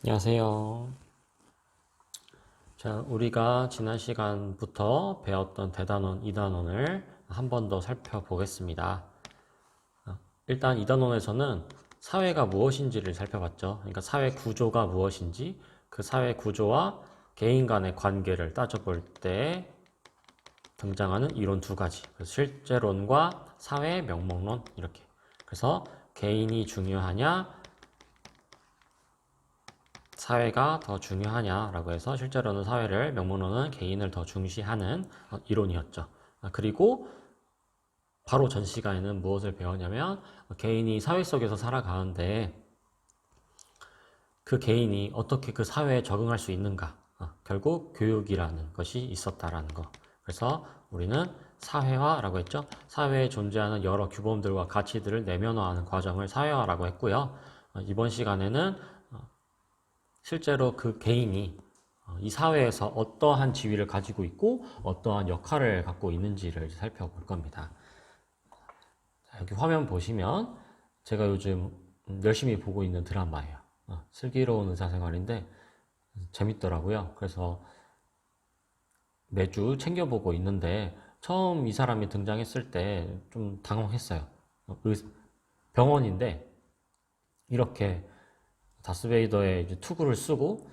안녕하세요. 자, 우리가 지난 시간부터 배웠던 대단원, 이단원을 한 번 더 살펴보겠습니다. 일단 이단원에서는 사회가 무엇인지를 살펴봤죠. 그러니까 사회 구조가 무엇인지, 그 사회 구조와 개인 간의 관계를 따져볼 때 등장하는 이론 두 가지. 그래서 실제론과 사회 명목론 이렇게. 그래서 개인이 중요하냐, 사회가 더 중요하냐라고 해서 실제로는 사회를, 명목론은 개인을 더 중시하는 이론이었죠. 그리고 바로 전 시간에는 무엇을 배웠냐면 개인이 사회 속에서 살아가는데 그 개인이 어떻게 그 사회에 적응할 수 있는가, 결국 교육이라는 것이 있었다라는 거. 그래서 우리는 사회화라고 했죠. 사회에 존재하는 여러 규범들과 가치들을 내면화하는 과정을 사회화라고 했고요. 이번 시간에는 실제로 그 개인이 이 사회에서 어떠한 지위를 가지고 있고 어떠한 역할을 갖고 있는지를 살펴볼 겁니다. 여기 화면 보시면 제가 요즘 열심히 보고 있는 드라마예요. 슬기로운 의사생활인데 재밌더라고요. 그래서 매주 챙겨보고 있는데 처음 이 사람이 등장했을 때 좀 당황했어요. 병원인데 이렇게 다스베이더의 이제 투구를 쓰고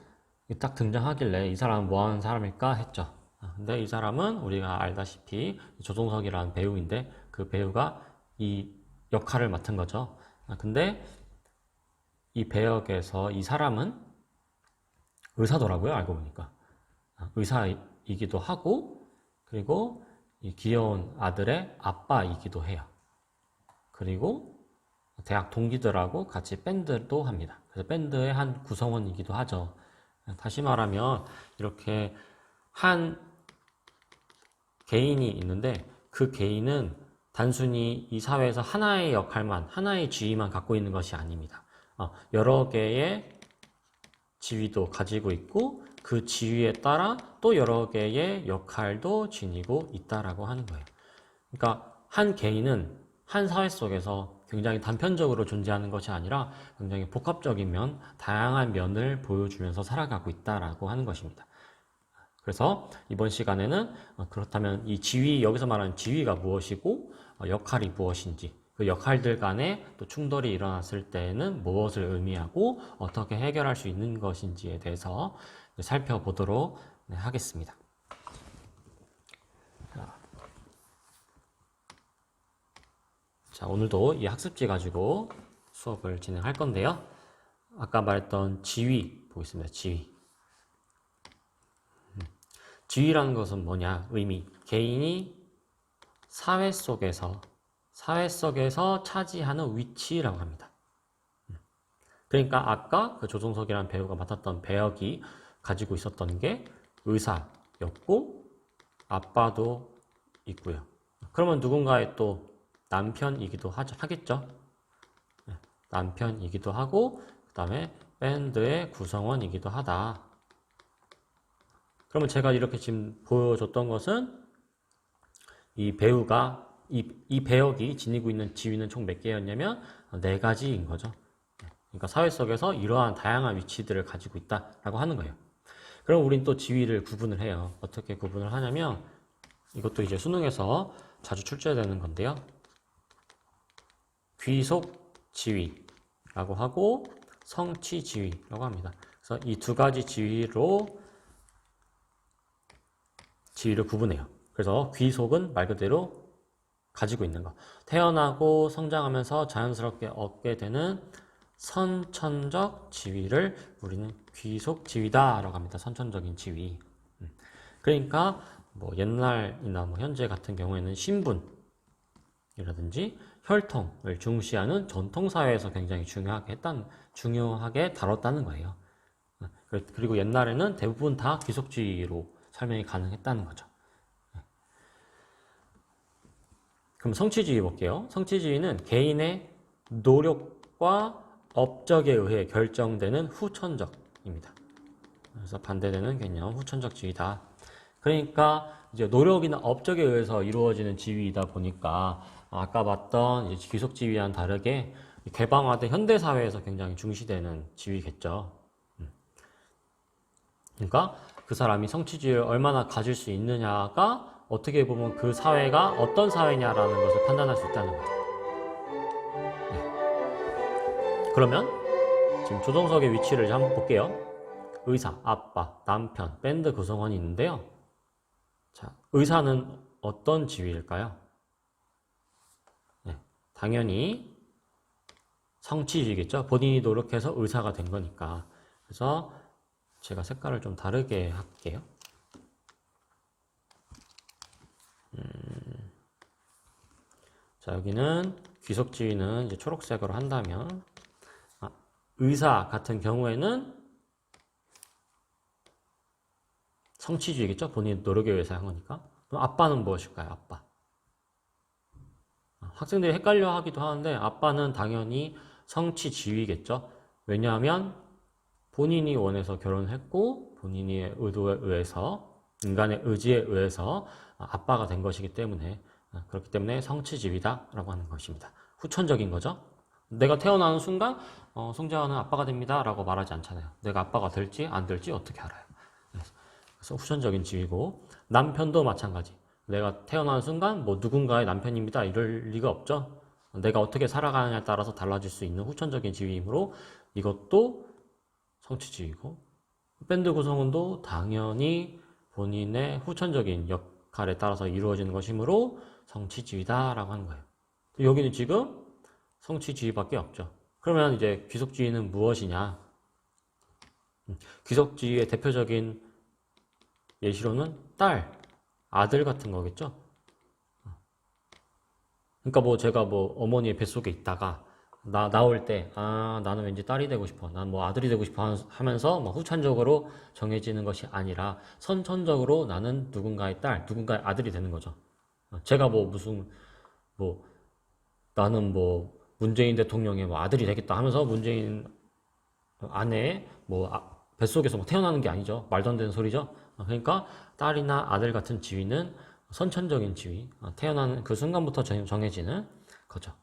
딱 등장하길래 이 사람은 뭐 하는 사람일까 했죠. 근데 이 사람은 우리가 알다시피 조종석이라는 배우인데 그 배우가 이 역할을 맡은 거죠. 근데 이 배역에서 이 사람은 의사더라고요. 알고 보니까. 의사이기도 하고 그리고 이 귀여운 아들의 아빠이기도 해요. 그리고 대학 동기들하고 같이 밴드도 합니다. 그래서 밴드의 한 구성원이기도 하죠. 다시 말하면 이렇게 한 개인이 있는데 그 개인은 단순히 이 사회에서 하나의 역할만, 하나의 지위만 갖고 있는 것이 아닙니다. 여러 개의 지위도 가지고 있고 그 지위에 따라 또 여러 개의 역할도 지니고 있다라고 하는 거예요. 그러니까 한 개인은 한 사회 속에서 굉장히 단편적으로 존재하는 것이 아니라 굉장히 복합적인 면, 다양한 면을 보여주면서 살아가고 있다라고 하는 것입니다. 그래서 이번 시간에는 그렇다면 이 지위, 여기서 말하는 지위가 무엇이고 역할이 무엇인지, 그 역할들 간에 또 충돌이 일어났을 때는 무엇을 의미하고 어떻게 해결할 수 있는 것인지에 대해서 살펴보도록 하겠습니다. 자, 오늘도 이 학습지 가지고 수업을 진행할 건데요. 아까 말했던 지위 보겠습니다. 지위라는 것은 뭐냐? 의미. 개인이 사회 속에서 차지하는 위치라고 합니다. 그러니까 아까 그 조종석이라는 배우가 맡았던 배역이 가지고 있었던 게 의사였고 아빠도 있고요. 그러면 누군가의 또 남편이기도 하겠죠. 남편이기도 하고 그 다음에 밴드의 구성원이기도 하다. 그러면 제가 이렇게 지금 보여줬던 것은 이 배우가 이 배역이 지니고 있는 지위는 총 몇 개였냐면 4가지인 거죠. 그러니까 사회 속에서 이러한 다양한 위치들을 가지고 있다라고 하는 거예요. 그럼 우린 또 지위를 구분을 해요. 어떻게 구분을 하냐면 이것도 이제 수능에서 자주 출제되는 건데요. 귀속 지위라고 하고 성취 지위라고 합니다. 그래서 이 2가지 지위를 구분해요. 그래서 귀속은 말 그대로 가지고 있는 거. 태어나고 성장하면서 자연스럽게 얻게 되는 선천적 지위를 우리는 귀속 지위다라고 합니다. 선천적인 지위. 그러니까 뭐 옛날이나 뭐 현재 같은 경우에는 신분이라든지 혈통을 중시하는 전통사회에서 굉장히 중요하게 다뤘다는 거예요. 그리고 옛날에는 대부분 다 귀속지위로 설명이 가능했다는 거죠. 그럼 성취주의 볼게요. 성취주의는 개인의 노력과 업적에 의해 결정되는 후천적입니다. 그래서 반대되는 개념 후천적주의다. 그러니까 이제 노력이나 업적에 의해서 이루어지는 지위이다 보니까 아까 봤던 이제 귀속지위와는 다르게 개방화된 현대사회에서 굉장히 중시되는 지위겠죠. 그러니까 그 사람이 성취지위를 얼마나 가질 수 있느냐가 어떻게 보면 그 사회가 어떤 사회냐라는 것을 판단할 수 있다는 거죠. 네. 그러면 지금 조정석의 위치를 한번 볼게요. 의사, 아빠, 남편, 밴드 구성원이 있는데요. 자, 의사는 어떤 지위일까요? 네, 당연히 성취지위겠죠. 본인이 노력해서 의사가 된 거니까. 그래서 제가 색깔을 좀 다르게 할게요. 자, 여기는 귀속지위는 이제 초록색으로 한다면, 의사 같은 경우에는 성취주의겠죠? 본인 노력에 의해서 한 거니까. 그럼 아빠는 무엇일까요? 아빠. 학생들이 헷갈려 하기도 하는데, 아빠는 당연히 성취지위겠죠? 왜냐하면 본인이 원해서 결혼했고, 본인의 의도에 의해서, 인간의 의지에 의해서 아빠가 된 것이기 때문에, 그렇기 때문에 성취지위다라고 하는 것입니다. 후천적인 거죠? 내가 태어나는 순간, 송재환은 아빠가 됩니다 라고 말하지 않잖아요. 내가 아빠가 될지 안 될지 어떻게 알아요? 그래서 후천적인 지위고, 남편도 마찬가지. 내가 태어나는 순간 뭐 누군가의 남편입니다 이럴 리가 없죠. 내가 어떻게 살아가느냐에 따라서 달라질 수 있는 후천적인 지위이므로 이것도 성취지위고, 밴드 구성원도 당연히 본인의 후천적인 역할에 따라서 이루어지는 것이므로 성취지위다라고 하는 거예요. 여기는 지금 성취지위밖에 없죠. 그러면 이제 귀속지위는 무엇이냐? 귀속지위의 대표적인 예시로는 딸, 아들 같은 거겠죠. 그러니까 뭐 제가 뭐 어머니의 뱃속에 있다가 나올 때, 나는 왠지 딸이 되고 싶어. 난 뭐 아들이 되고 싶어 하면서 뭐 후천적으로 정해지는 것이 아니라 선천적으로 나는 누군가의 딸, 누군가의 아들이 되는 거죠. 제가 뭐 무슨, 뭐, 나는 뭐 문재인 대통령의 뭐 아들이 되겠다 하면서 문재인 아내 뭐 뱃속에서 뭐 태어나는 게 아니죠. 말도 안 되는 소리죠. 그러니까 딸이나 아들 같은 지위는 선천적인 지위, 태어나는 그 순간부터 정해지는 거죠.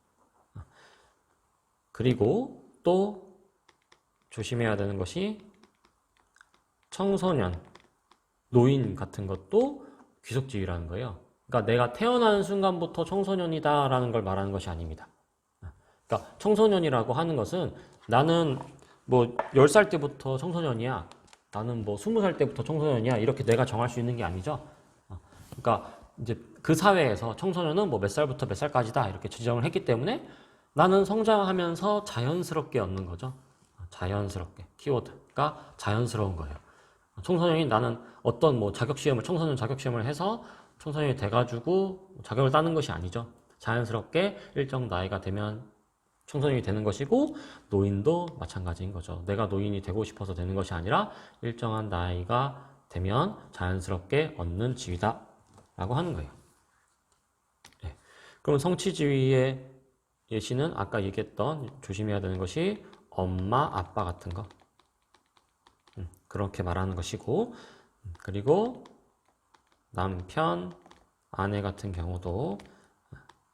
그리고 또 조심해야 되는 것이 청소년, 노인 같은 것도 귀속지위라는 거예요. 그러니까 내가 태어나는 순간부터 청소년이다라는 걸 말하는 것이 아닙니다. 그러니까 청소년이라고 하는 것은 나는 뭐 10살 때부터 청소년이야. 나는 뭐 20살 때부터 청소년이야. 이렇게 내가 정할 수 있는 게 아니죠. 그러니까 이제 그 사회에서 청소년은 뭐 몇 살부터 몇 살까지다. 이렇게 지정을 했기 때문에 나는 성장하면서 자연스럽게 얻는 거죠. 자연스럽게. 키워드가 자연스러운 거예요. 청소년이 나는 어떤 뭐 자격시험을, 청소년 자격시험을 해서 청소년이 돼가지고 자격을 따는 것이 아니죠. 자연스럽게 일정 나이가 되면 청소년이 되는 것이고, 노인도 마찬가지인 거죠. 내가 노인이 되고 싶어서 되는 것이 아니라 일정한 나이가 되면 자연스럽게 얻는 지위다 라고 하는 거예요. 네. 그럼 성취지위의 예시는 아까 얘기했던 조심해야 되는 것이 엄마, 아빠 같은 거, 그렇게 말하는 것이고, 그리고 남편, 아내 같은 경우도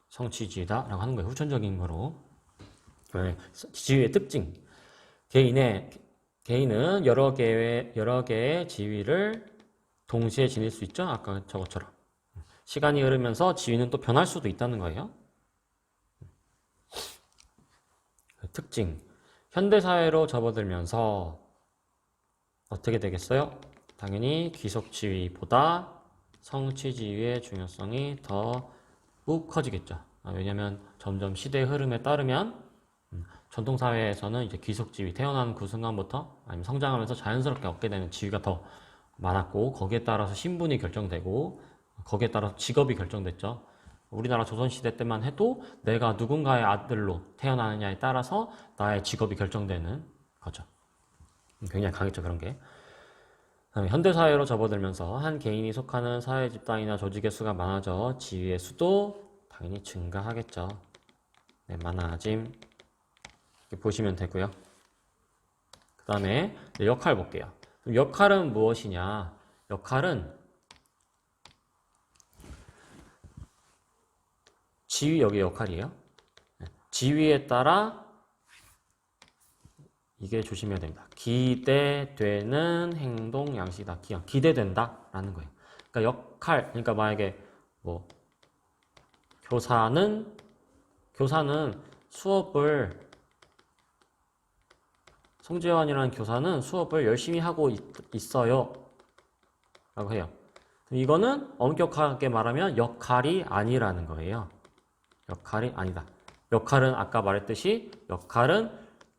성취지위다 라고 하는 거예요. 후천적인 거로. 지위의 특징. 개인은 여러 개의 지위를 동시에 지닐 수 있죠. 아까 저것처럼. 시간이 흐르면서 지위는 또 변할 수도 있다는 거예요. 특징. 현대사회로 접어들면서 어떻게 되겠어요? 당연히 귀속지위보다 성취지위의 중요성이 더욱 커지겠죠. 왜냐하면 점점 시대의 흐름에 따르면 전통사회에서는 이제 귀속지위, 태어나는 그 순간부터 아니면 성장하면서 자연스럽게 얻게 되는 지위가 더 많았고, 거기에 따라서 신분이 결정되고, 거기에 따라서 직업이 결정됐죠. 우리나라 조선시대 때만 해도 내가 누군가의 아들로 태어나느냐에 따라서 나의 직업이 결정되는 거죠. 굉장히 강했죠, 그런 게. 현대사회로 접어들면서 한 개인이 속하는 사회 집단이나 조직의 수가 많아져 지위의 수도 당연히 증가하겠죠. 네, 많아짐. 이렇게 보시면 되고요. 그 다음에 역할 볼게요. 역할은 무엇이냐? 역할은 지위 여기 역할이에요. 지위에 따라 이게 조심해야 됩니다. 기대되는 행동 양식이다. 기대된다 라는 거예요. 그러니까 역할, 그러니까 만약에 뭐 교사는 수업을 송재환이라는 교사는 수업을 열심히 하고 있어요 라고 해요. 이거는 엄격하게 말하면 역할이 아니라는 거예요. 역할이 아니다. 역할은 아까 말했듯이 역할은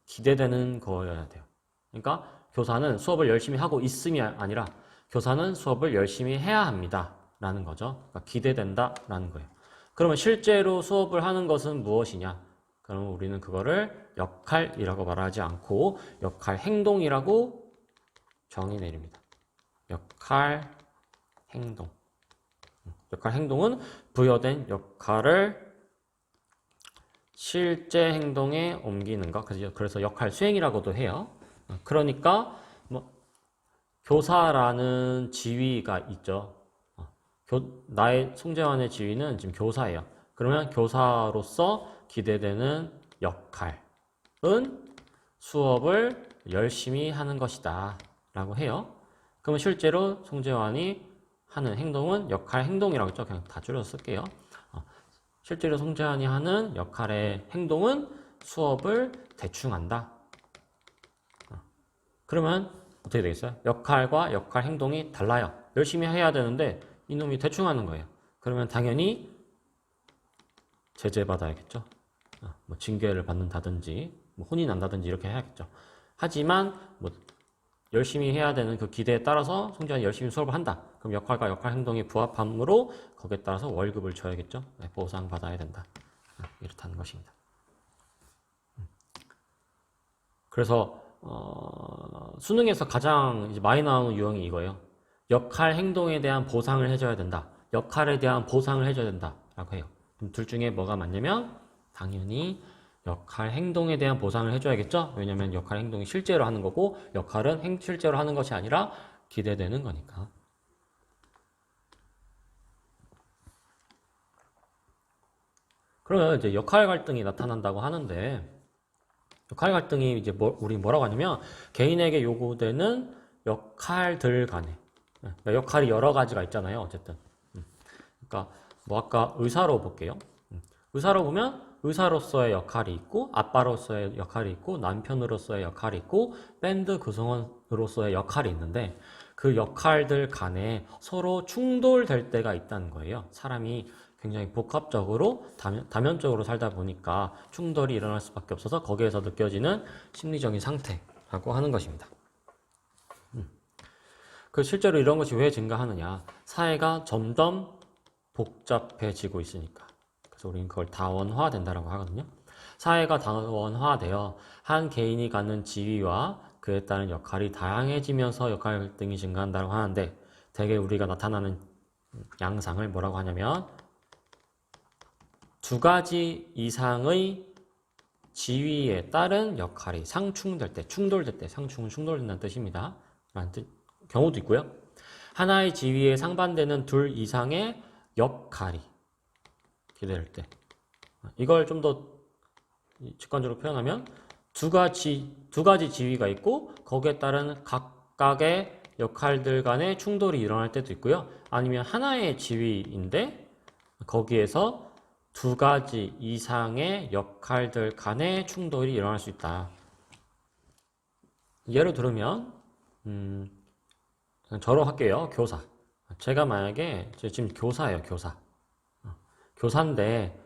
기대되는 거여야 돼요. 그러니까 교사는 수업을 열심히 하고 있음이 아니라 교사는 수업을 열심히 해야 합니다 라는 거죠. 그러니까 기대된다 라는 거예요. 그러면 실제로 수업을 하는 것은 무엇이냐? 그러면 우리는 그거를 역할이라고 말하지 않고 역할 행동이라고 정의 내립니다. 역할 행동. 역할 행동은 부여된 역할을 실제 행동에 옮기는 것. 그래서 역할 수행이라고도 해요. 그러니까 뭐 교사라는 지위가 있죠. 나의 송재환의 지위는 지금 교사예요. 그러면 교사로서 기대되는 역할은 수업을 열심히 하는 것이다 라고 해요. 그러면 실제로 송재환이 하는 행동은 역할 행동이라고 했죠. 그냥 다 줄여서 쓸게요. 실제로 송재환이 하는 역할의 행동은 수업을 대충 한다. 그러면 어떻게 되겠어요? 역할과 역할 행동이 달라요. 열심히 해야 되는데 이놈이 대충 하는 거예요. 그러면 당연히 제재받아야겠죠. 뭐 징계를 받는다든지 뭐 혼이 난다든지 이렇게 해야겠죠. 하지만 뭐 열심히 해야 되는 그 기대에 따라서 송재환이 열심히 수업을 한다. 그럼 역할과 역할 행동이 부합함으로 거기에 따라서 월급을 줘야겠죠. 보상받아야 된다. 이렇다는 것입니다. 그래서 수능에서 가장 이제 많이 나오는 유형이 이거예요. 역할 행동에 대한 보상을 해줘야 된다. 역할에 대한 보상을 해줘야 된다. 라고 해요. 그럼 둘 중에 뭐가 맞냐면 당연히 역할 행동에 대한 보상을 해줘야겠죠. 왜냐하면 역할 행동이 실제로 하는 거고 역할은 실제로 하는 것이 아니라 기대되는 거니까. 그러면 이제 역할 갈등이 나타난다고 하는데 역할 갈등이 이제 우리 뭐라고 하냐면 개인에게 요구되는 역할들 간에 그러니까 역할이 여러 가지가 있잖아요. 어쨌든 그러니까 뭐 아까 의사로 볼게요. 의사로 보면 의사로서의 역할이 있고 아빠로서의 역할이 있고 남편으로서의 역할이 있고 밴드 구성원으로서의 역할이 있는데 그 역할들 간에 서로 충돌될 때가 있다는 거예요. 사람이 굉장히 복합적으로 다면적으로 살다 보니까 충돌이 일어날 수밖에 없어서 거기에서 느껴지는 심리적인 상태라고 하는 것입니다. 그 실제로 이런 것이 왜 증가하느냐? 사회가 점점 복잡해지고 있으니까. 그래서 우리는 그걸 다원화된다라고 하거든요. 사회가 다원화되어 한 개인이 갖는 지위와 그에 따른 역할이 다양해지면서 역할 갈등이 증가한다고 하는데 대개 우리가 나타나는 양상을 뭐라고 하냐면 두 가지 이상의 지위에 따른 역할이 상충될 때, 충돌될 때, 상충은 충돌된다는 뜻입니다. 라는 경우도 있고요. 하나의 지위에 상반되는 둘 이상의 역할이 기대될 때. 이걸 좀 더 직관적으로 표현하면 두 가지 지위가 있고 거기에 따른 각각의 역할들 간의 충돌이 일어날 때도 있고요. 아니면 하나의 지위인데 거기에서 두 가지 이상의 역할들 간의 충돌이 일어날 수 있다. 예를 들면 저로 할게요. 교사. 제가 만약에 지금 교사예요. 교사. 교사인데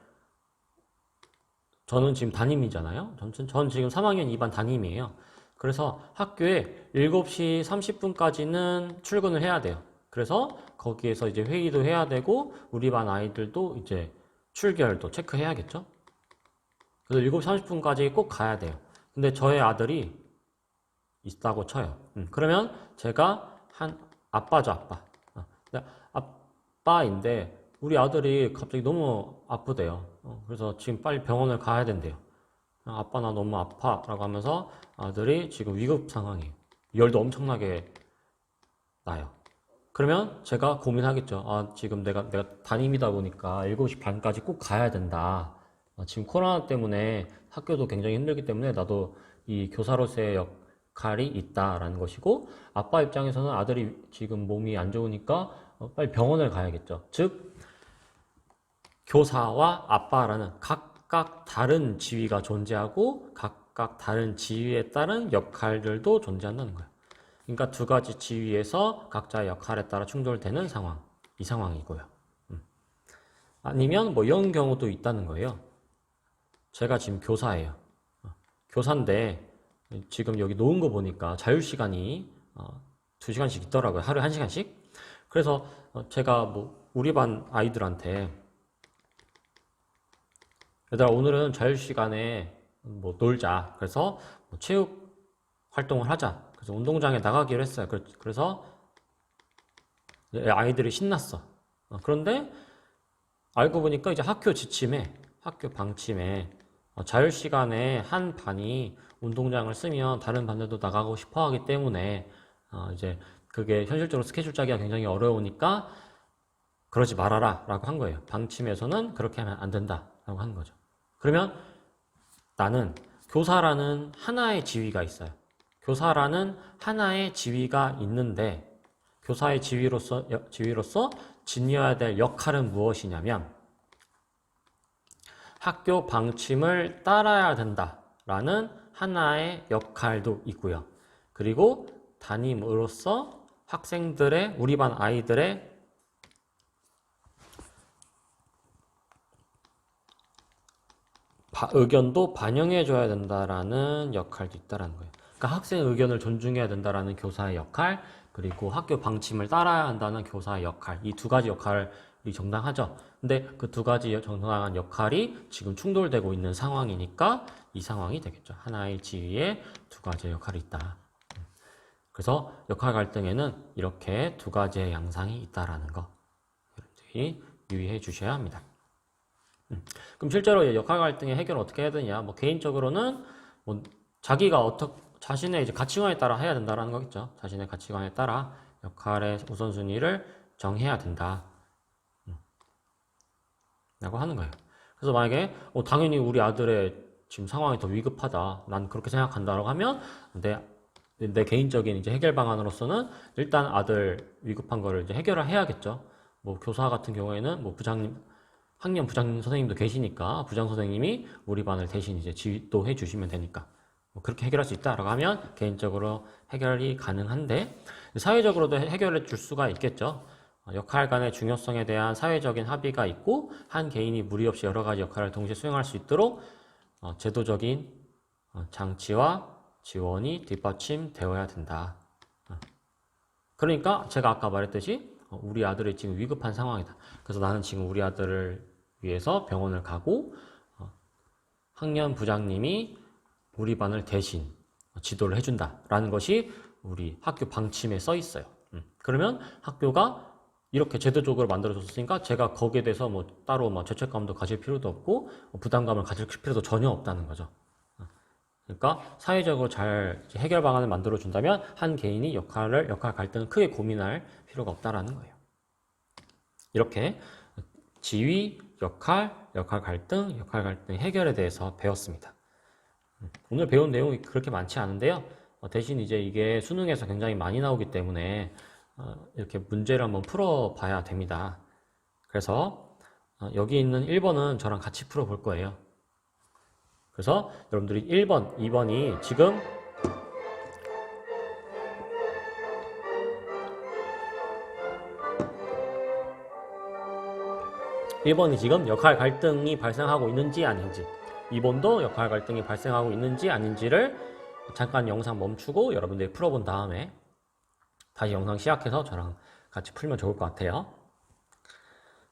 저는 지금 담임이잖아요. 저는 지금 3학년 2반 담임이에요. 그래서 학교에 7시 30분까지는 출근을 해야 돼요. 그래서 거기에서 이제 회의도 해야 되고 우리 반 아이들도 이제 출결도 체크해야겠죠. 그래서 7시 30분까지 꼭 가야 돼요. 근데 저의 아들이 있다고 쳐요. 그러면 제가 아빠죠, 아빠. 아빠인데 우리 아들이 갑자기 너무 아프대요. 그래서 지금 빨리 병원을 가야 된대요. 아빠 나 너무 아파 라고 하면서 아들이 지금 위급 상황이에요. 열도 엄청나게 나요. 그러면 제가 고민하겠죠. 아, 지금 내가 담임이다 보니까 7시 반까지 꼭 가야 된다. 지금 코로나 때문에 학교도 굉장히 힘들기 때문에 나도 이 교사로서의 역할이 있다라는 것이고, 아빠 입장에서는 아들이 지금 몸이 안 좋으니까 빨리 병원을 가야겠죠. 즉, 교사와 아빠라는 각각 다른 지위가 존재하고 각각 다른 지위에 따른 역할들도 존재한다는 거예요. 그러니까 두 가지 지위에서 각자의 역할에 따라 충돌되는 상황, 이 상황이고요. 아니면 뭐 이런 경우도 있다는 거예요. 제가 지금 교사예요. 교사인데 지금 여기 놓은 거 보니까 자유시간이 2시간씩 있더라고요. 하루에 1시간씩. 그래서 제가 뭐 우리 반 아이들한테 얘들아 오늘은 자유시간에 뭐 놀자. 그래서 뭐 체육 활동을 하자. 그래서 운동장에 나가기로 했어요. 그래서 아이들이 신났어. 그런데 알고 보니까 이제 학교 지침에, 학교 방침에 자유시간에 한 반이 운동장을 쓰면 다른 반들도 나가고 싶어 하기 때문에 이제 그게 현실적으로 스케줄 짜기가 굉장히 어려우니까 그러지 말아라 라고 한 거예요. 방침에서는 그렇게 하면 안 된다 라고 한 거죠. 그러면 나는 교사라는 하나의 지위가 있어요. 교사라는 하나의 지위가 있는데 교사의 지위로서 지녀야 될 역할은 무엇이냐면 학교 방침을 따라야 된다라는 하나의 역할도 있고요. 그리고 담임으로서 학생들의, 우리 반 아이들의 의견도 반영해줘야 된다라는 역할도 있다라는 거예요. 그러니까 학생 의견을 존중해야 된다라는 교사의 역할, 그리고 학교 방침을 따라야 한다는 교사의 역할, 이 두 가지 역할이 정당하죠. 근데 그 두 가지 정당한 역할이 지금 충돌되고 있는 상황이니까 이 상황이 되겠죠. 하나의 지위에 두 가지의 역할이 있다. 그래서 역할 갈등에는 이렇게 두 가지의 양상이 있다라는 거 여러분들이 유의해 주셔야 합니다. 그럼 실제로 역할 갈등의 해결을 어떻게 해야 되냐? 뭐 개인적으로는 뭐 자기가 자신의 이제 가치관에 따라 해야 된다라는 거겠죠. 자신의 가치관에 따라 역할의 우선순위를 정해야 된다. 라고 하는 거예요. 그래서 만약에 당연히 우리 아들의 지금 상황이 더 위급하다. 난 그렇게 생각한다라고 하면 내 개인적인 이제 해결 방안으로서는 일단 아들 위급한 거를 이제 해결을 해야겠죠. 뭐 교사 같은 경우에는 뭐 학년 부장 선생님도 계시니까 부장 선생님이 우리 반을 대신 이제 지도해 주시면 되니까 뭐 그렇게 해결할 수 있다라고 하면 개인적으로 해결이 가능한데 사회적으로도 해결해 줄 수가 있겠죠. 역할 간의 중요성에 대한 사회적인 합의가 있고 한 개인이 무리 없이 여러 가지 역할을 동시에 수행할 수 있도록 제도적인 장치와 지원이 뒷받침되어야 된다. 그러니까 제가 아까 말했듯이 우리 아들이 지금 위급한 상황이다. 그래서 나는 지금 우리 아들을 위해서 병원을 가고 학년 부장님이 우리 반을 대신 지도를 해준다라는 것이 우리 학교 방침에 써 있어요. 그러면 학교가 이렇게 제도적으로 만들어줬으니까 제가 거기에 대해서 뭐 따로 뭐 죄책감도 가질 필요도 없고 부담감을 가질 필요도 전혀 없다는 거죠. 그러니까 사회적으로 잘 해결 방안을 만들어 준다면 한 개인이 역할 갈등을 크게 고민할 필요가 없다라는 거예요. 이렇게 지위, 역할 갈등 해결에 대해서 배웠습니다. 오늘 배운 내용이 그렇게 많지 않은데요. 대신 이제 이게 수능에서 굉장히 많이 나오기 때문에 이렇게 문제를 한번 풀어봐야 됩니다. 그래서 여기 있는 1번은 저랑 같이 풀어볼 거예요. 그래서 여러분들이 1번, 2번이 지금 역할 갈등이 발생하고 있는지 아닌지 2번도 역할 갈등이 발생하고 있는지 아닌지를 잠깐 영상 멈추고 여러분들이 풀어본 다음에 다시 영상 시작해서 저랑 같이 풀면 좋을 것 같아요.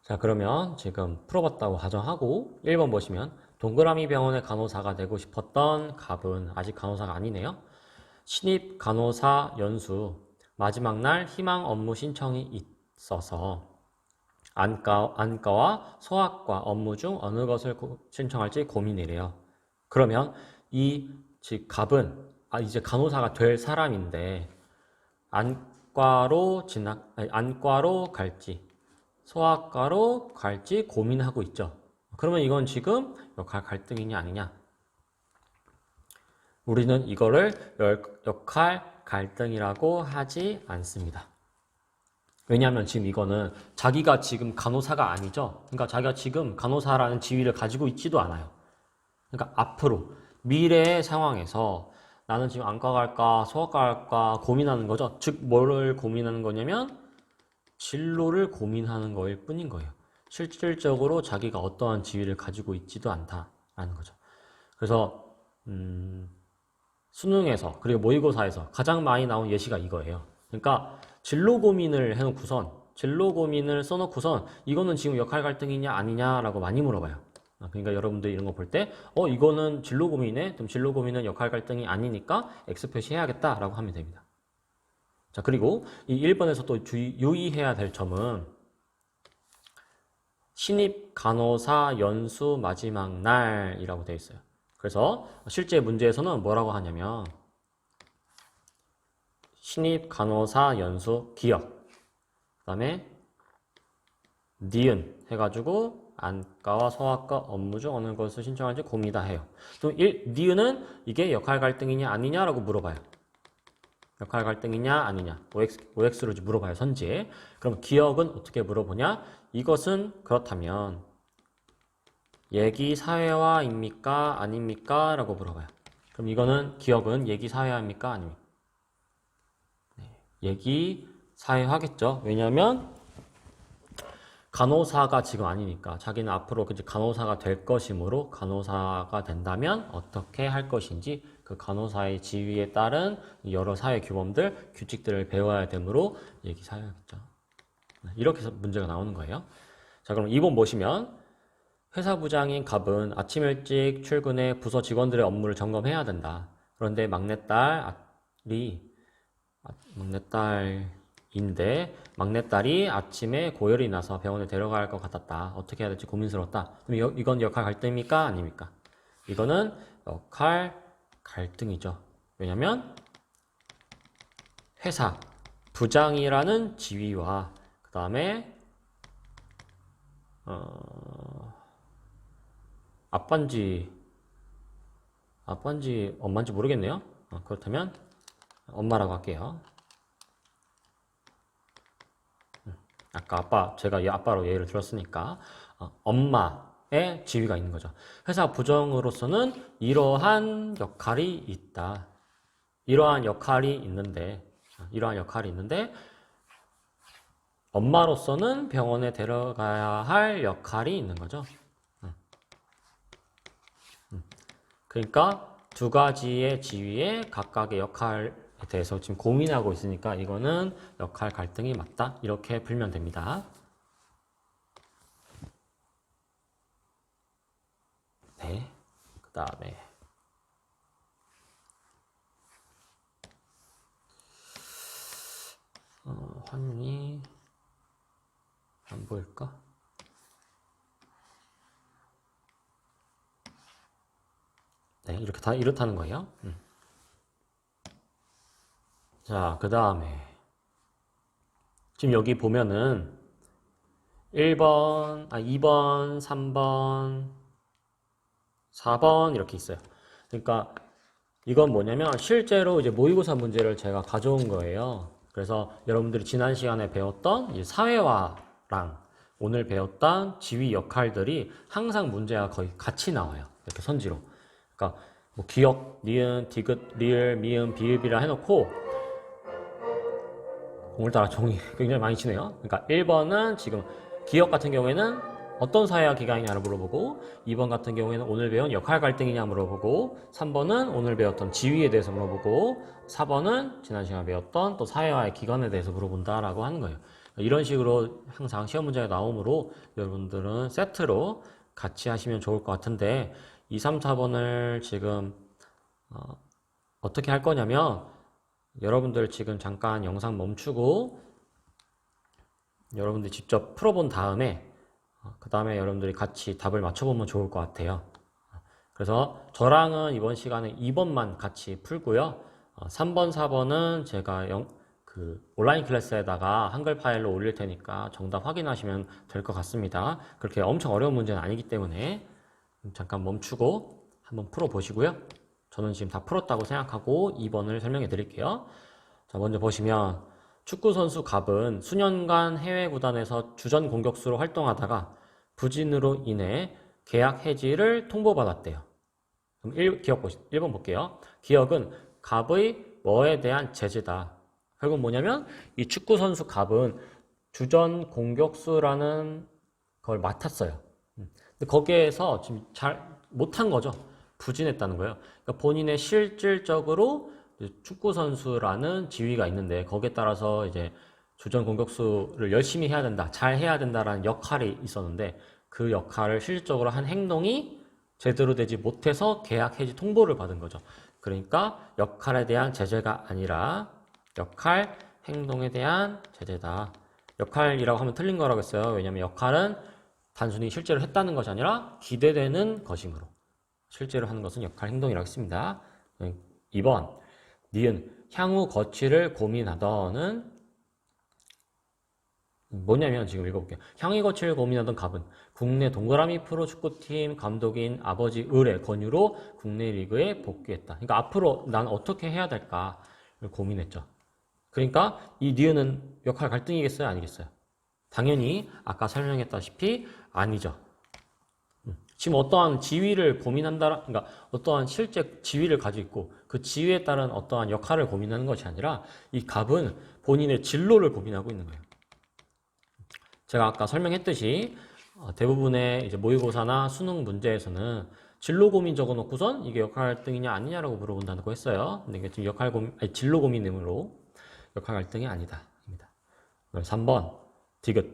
자, 그러면 지금 풀어봤다고 가정하고 1번 보시면 동그라미 병원의 간호사가 되고 싶었던 갑은 아직 간호사가 아니네요. 신입 간호사 연수 마지막 날 희망 업무 신청이 있어서 안과와 소아과 업무 중 어느 것을 신청할지 고민이래요. 그러면 즉 갑은 이제 간호사가 될 사람인데 안과로 갈지 소아과로 갈지 고민하고 있죠. 그러면 이건 지금 역할 갈등이냐 아니냐? 우리는 이거를 역할 갈등이라고 하지 않습니다. 왜냐하면 지금 이거는 자기가 지금 간호사가 아니죠. 그러니까 자기가 지금 간호사라는 지위를 가지고 있지도 않아요. 그러니까 앞으로 미래의 상황에서 나는 지금 안과 갈까 소아과 갈까 고민하는 거죠. 즉 뭐를 고민하는 거냐면 진로를 고민하는 거일 뿐인 거예요. 실질적으로 자기가 어떠한 지위를 가지고 있지도 않다라는 거죠. 그래서 수능에서 그리고 모의고사에서 가장 많이 나온 예시가 이거예요. 그러니까 진로 고민을 해놓고선 진로 고민을 써놓고선 이거는 지금 역할 갈등이냐 아니냐라고 많이 물어봐요. 그러니까 여러분들 이런 거 볼 때 이거는 진로 고민이네? 그럼 진로 고민은 역할 갈등이 아니니까 X 표시해야겠다라고 하면 됩니다. 자, 그리고 이 1번에서 또 유의해야 될 점은 신입 간호사 연수 마지막 날이라고 되어 있어요. 그래서 실제 문제에서는 뭐라고 하냐면 신입 간호사 연수 기억 그 다음에 니은 해가지고 안과와 소아과 업무 중 어느 것을 신청할지 고민이다 해요. 또 니은은 이게 역할 갈등이냐 아니냐라고 물어봐요. 역할 갈등이냐 아니냐 OX로 물어봐요. 선지에. 그럼 기억은 어떻게 물어보냐? 이것은 그렇다면 얘기 사회화입니까 아닙니까? 라고 물어봐요. 그럼 이거는 기억은 얘기 사회화입니까 아닙니까? 네, 얘기 사회화겠죠. 왜냐하면 간호사가 지금 아니니까 자기는 앞으로 간호사가 될 것이므로 간호사가 된다면 어떻게 할 것인지 그 간호사의 지위에 따른 여러 사회 규범들, 규칙들을 배워야 되므로 얘기사회하겠죠. 이렇게 해서 문제가 나오는 거예요. 자, 그럼 2번 보시면 회사 부장인 갑은 아침 일찍 출근해 부서 직원들의 업무를 점검해야 된다. 그런데 막내딸이 아침에 고열이 나서 병원에 데려가야 할 것 같았다. 어떻게 해야 될지 고민스러웠다. 그럼 이건 역할 갈등입니까? 아닙니까? 이거는 역할 갈등이죠. 왜냐면 회사 부장이라는 지위와 그 다음에 아빠인지 엄마인지 모르겠네요. 그렇다면 엄마라고 할게요. 아까 제가 아빠로 예를 들었으니까 엄마의 지위가 있는 거죠. 회사 부정으로서는 이러한 역할이 있다. 이러한 역할이 있는데 엄마로서는 병원에 데려가야 할 역할이 있는 거죠. 그러니까 두 가지의 지위의 각각의 역할에 대해서 지금 고민하고 있으니까 이거는 역할 갈등이 맞다. 이렇게 풀면 됩니다. 네. 그 다음에 화면이 안 보일까? 네, 이렇게 다 이렇다는 거예요. 자, 그 다음에 지금 여기 보면은 2번, 3번, 4번 이렇게 있어요. 그러니까 이건 뭐냐면 실제로 이제 모의고사 문제를 제가 가져온 거예요. 그래서 여러분들이 지난 시간에 배웠던 이제 사회화랑 오늘 배웠던 지위 역할들이 항상 문제가 거의 같이 나와요. 이렇게 선지로. 그러니까 뭐 기억, 니은, 디귿, 리을, 미음, 비읍이라 해놓고 오늘따라 종이 굉장히 많이 치네요. 그러니까 1번은 지금 기억 같은 경우에는 어떤 사회화 기간이냐를 물어보고 2번 같은 경우에는 오늘 배운 역할 갈등이냐 물어보고 3번은 오늘 배웠던 지위에 대해서 물어보고 4번은 지난 시간에 배웠던 또 사회화의 기간에 대해서 물어본다라고 하는 거예요. 이런 식으로 항상 시험 문제가 나오므로 여러분들은 세트로 같이 하시면 좋을 것 같은데 2, 3, 4번을 지금 어떻게 할 거냐면 여러분들 지금 잠깐 영상 멈추고 여러분들이 직접 풀어본 다음에 그 다음에 여러분들이 같이 답을 맞춰보면 좋을 것 같아요. 그래서 저랑은 이번 시간에 2번만 같이 풀고요. 3번, 4번은 제가 온라인 클래스에다가 한글 파일로 올릴 테니까 정답 확인하시면 될 것 같습니다. 그렇게 엄청 어려운 문제는 아니기 때문에 잠깐 멈추고 한번 풀어 보시고요. 저는 지금 다 풀었다고 생각하고 2번을 설명해 드릴게요. 자, 먼저 보시면 축구선수 갑은 수년간 해외 구단에서 주전 공격수로 활동하다가 부진으로 인해 계약 해지를 통보받았대요. 그럼 1번 볼게요. 기억은 갑의 뭐에 대한 제재다. 결국 뭐냐면 이 축구선수 갑은 주전 공격수라는 걸 맡았어요. 근데 거기에서 지금 잘 못한 거죠. 부진했다는 거예요. 그러니까 본인의 실질적으로 축구선수라는 지위가 있는데 거기에 따라서 이제 주전 공격수를 열심히 해야 된다, 잘 해야 된다라는 역할이 있었는데 그 역할을 실질적으로 한 행동이 제대로 되지 못해서 계약 해지 통보를 받은 거죠. 그러니까 역할에 대한 제재가 아니라 역할, 행동에 대한 제재다. 역할이라고 하면 틀린 거라고 했어요. 왜냐하면 역할은 단순히 실제로 했다는 것이 아니라 기대되는 것이므로 실제로 하는 것은 역할, 행동이라고 했습니다. 2번 니은 향후 거취를 고민하던은 뭐냐면 지금 읽어볼게요. 향후 거취를 고민하던 갑은 국내 동그라미 프로축구팀 감독인 아버지 을의 권유로 국내 리그에 복귀했다. 그러니까 앞으로 난 어떻게 해야 될까를 고민했죠. 그러니까 이 니은은 역할 갈등이겠어요? 아니겠어요? 당연히 아까 설명했다시피 아니죠. 지금 어떠한 지위를 고민한다, 그러니까 어떠한 실제 지위를 가지고 있고 그 지위에 따른 어떠한 역할을 고민하는 것이 아니라 이 갑은 본인의 진로를 고민하고 있는 거예요. 제가 아까 설명했듯이 대부분의 이제 모의고사나 수능 문제에서는 진로 고민 적어놓고선 이게 역할 갈등이냐 아니냐라고 물어본다고 했어요. 근데 이게 지금 진로 고민으로 역할 갈등이 아니다. 입니다. 3번 디귿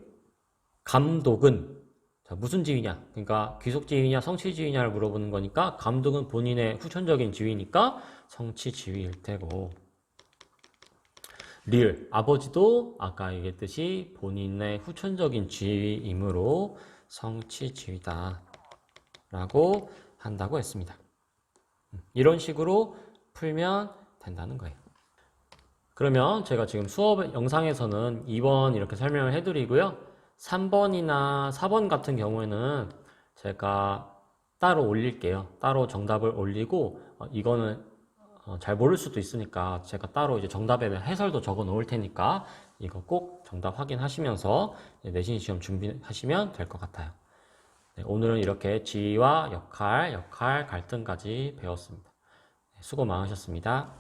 감독은 자, 무슨 지위냐? 그러니까 귀속 지위냐, 성취 지위냐를 물어보는 거니까 감독은 본인의 후천적인 지위니까 성취 지위일 테고 리을 아버지도 아까 얘기했듯이 본인의 후천적인 지위이므로 성취 지위다 라고 한다고 했습니다. 이런 식으로 풀면 된다는 거예요. 그러면 제가 지금 수업 영상에서는 2번 이렇게 설명을 해드리고요. 3번이나 4번 같은 경우에는 제가 따로 올릴게요. 따로 정답을 올리고 이거는 잘 모를 수도 있으니까 제가 따로 이제 정답에 대한 해설도 적어 놓을 테니까 이거 꼭 정답 확인하시면서 내신 시험 준비하시면 될 것 같아요. 네, 오늘은 이렇게 지위와 역할 갈등까지 배웠습니다. 수고 많으셨습니다.